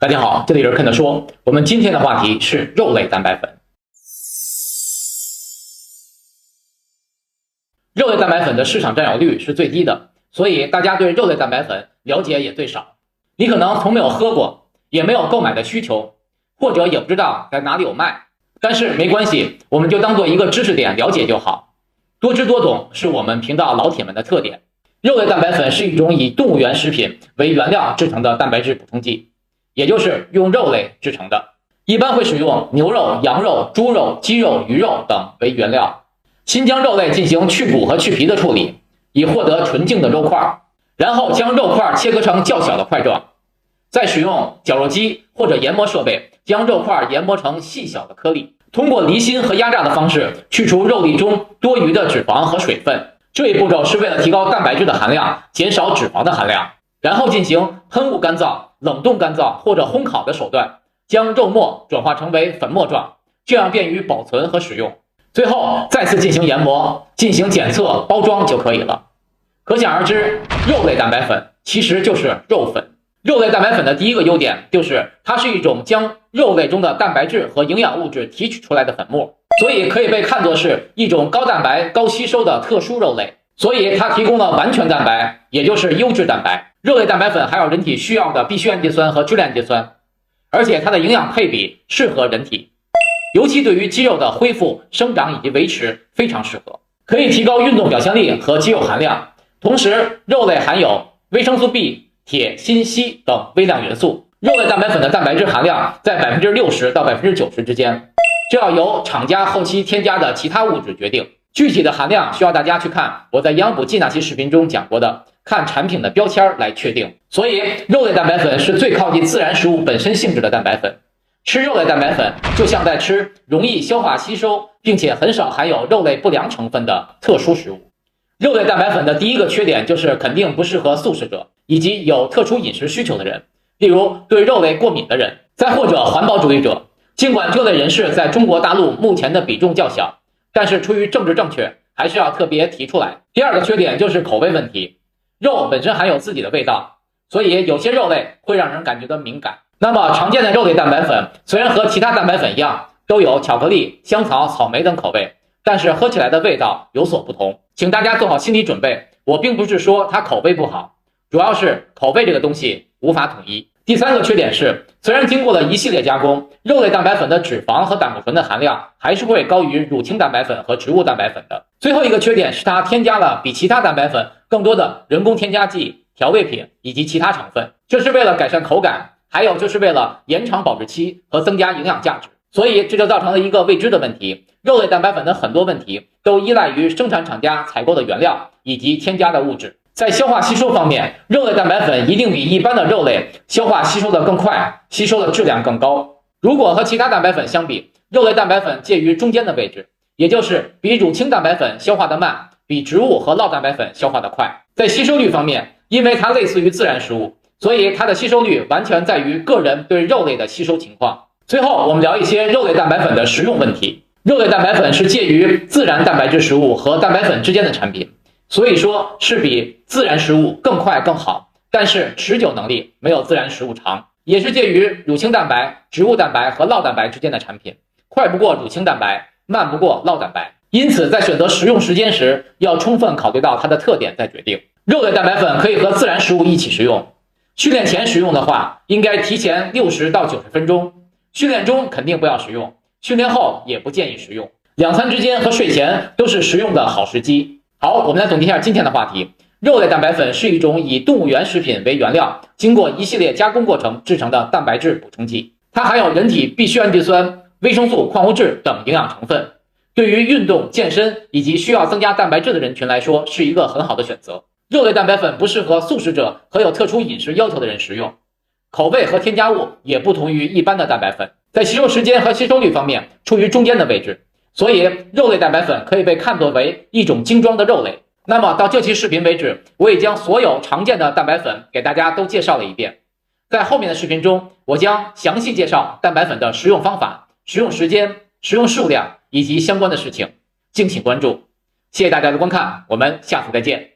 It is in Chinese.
大家好，这里是 Ken 说，我们今天的话题是肉类蛋白粉。肉类蛋白粉的市场占有率是最低的，所以大家对肉类蛋白粉了解也最少。你可能从没有喝过，也没有购买的需求，或者也不知道在哪里有卖。但是没关系，我们就当做一个知识点了解就好。多知多懂是我们频道老铁们的特点。肉类蛋白粉是一种以动物原食品为原料制成的蛋白质补充剂，也就是用肉类制成的，一般会使用牛肉、羊肉、猪肉、鸡肉、鱼肉等为原料，先将肉类进行去骨和去皮的处理，以获得纯净的肉块，然后将肉块切割成较小的块状，再使用绞肉机或者研磨设备将肉块研磨成细小的颗粒，通过离心和压榨的方式去除肉粒中多余的脂肪和水分。这一步骤是为了提高蛋白质的含量，减少脂肪的含量，然后进行喷雾干燥、冷冻干燥或者烘烤的手段，将肉末转化成为粉末状，这样便于保存和使用。最后再次进行研磨，进行检测、包装就可以了。可想而知，肉类蛋白粉其实就是肉粉。肉类蛋白粉的第一个优点就是它是一种将肉类中的蛋白质和营养物质提取出来的粉末，所以可以被看作是一种高蛋白、高吸收的特殊肉类。所以它提供了完全蛋白，也就是优质蛋白。肉类蛋白粉还有人体需要的必需氨基酸和支链氨基酸，而且它的营养配比适合人体，尤其对于肌肉的恢复、生长以及维持非常适合，可以提高运动表现力和肌肉含量。同时，肉类含有维生素 B、铁、锌、硒等微量元素。肉类蛋白粉的蛋白质含量在 60%到 90% 之间，这要由厂家后期添加的其他物质决定。具体的含量需要大家去看我在营养补剂那期视频中讲过的，看产品的标签来确定。所以肉类蛋白粉是最靠近自然食物本身性质的蛋白粉。吃肉类蛋白粉就像在吃容易消化吸收并且很少含有肉类不良成分的特殊食物。肉类蛋白粉的第一个缺点就是肯定不适合素食者以及有特殊饮食需求的人，例如对肉类过敏的人，再或者环保主义者。尽管这类人士在中国大陆目前的比重较小，但是出于政治正确，还是要特别提出来。第二个缺点就是口味问题，肉本身含有自己的味道，所以有些肉类会让人感觉到敏感。那么常见的肉类蛋白粉虽然和其他蛋白粉一样都有巧克力、香草、草莓等口味，但是喝起来的味道有所不同。请大家做好心理准备，我并不是说它口味不好，主要是口味这个东西无法统一。第三个缺点是，虽然经过了一系列加工，肉类蛋白粉的脂肪和胆固醇的含量还是会高于乳清蛋白粉和植物蛋白粉的。最后一个缺点是它添加了比其他蛋白粉更多的人工添加剂、调味品以及其他成分，这是为了改善口感，还有就是为了延长保质期和增加营养价值。所以这就造成了一个未知的问题，肉类蛋白粉的很多问题都依赖于生产厂家采购的原料以及添加的物质。在消化吸收方面，肉类蛋白粉一定比一般的肉类消化吸收的更快，吸收的质量更高。如果和其他蛋白粉相比，肉类蛋白粉介于中间的位置，也就是比乳清蛋白粉消化的慢，比植物和酪蛋白粉消化的快。在吸收率方面，因为它类似于自然食物，所以它的吸收率完全在于个人对肉类的吸收情况。最后我们聊一些肉类蛋白粉的食用问题。肉类蛋白粉是介于自然蛋白质食物和蛋白粉之间的产品，所以说是比自然食物更快更好，但是持久能力没有自然食物长，也是介于乳清蛋白、植物蛋白和酪蛋白之间的产品，快不过乳清蛋白，慢不过酪蛋白。因此在选择食用时间时，要充分考虑到它的特点再决定。肉类蛋白粉可以和自然食物一起食用，训练前食用的话，应该提前60到90分钟，训练中肯定不要食用，训练后也不建议食用。两餐之间和睡前都是食用的好时机。好，我们来总结一下今天的话题。肉类蛋白粉是一种以动物原食品为原料，经过一系列加工过程制成的蛋白质补充剂，它含有人体必需氨基酸、维生素、矿物质等营养成分，对于运动、健身以及需要增加蛋白质的人群来说是一个很好的选择。肉类蛋白粉不适合素食者和有特殊饮食要求的人食用，口味和添加物也不同于一般的蛋白粉，在吸收时间和吸收率方面处于中间的位置，所以肉类蛋白粉可以被看作为一种精装的肉类。那么到这期视频为止，我已将所有常见的蛋白粉给大家都介绍了一遍。在后面的视频中，我将详细介绍蛋白粉的食用方法、食用时间、食用数量以及相关的事情，敬请关注。谢谢大家的观看，我们下次再见。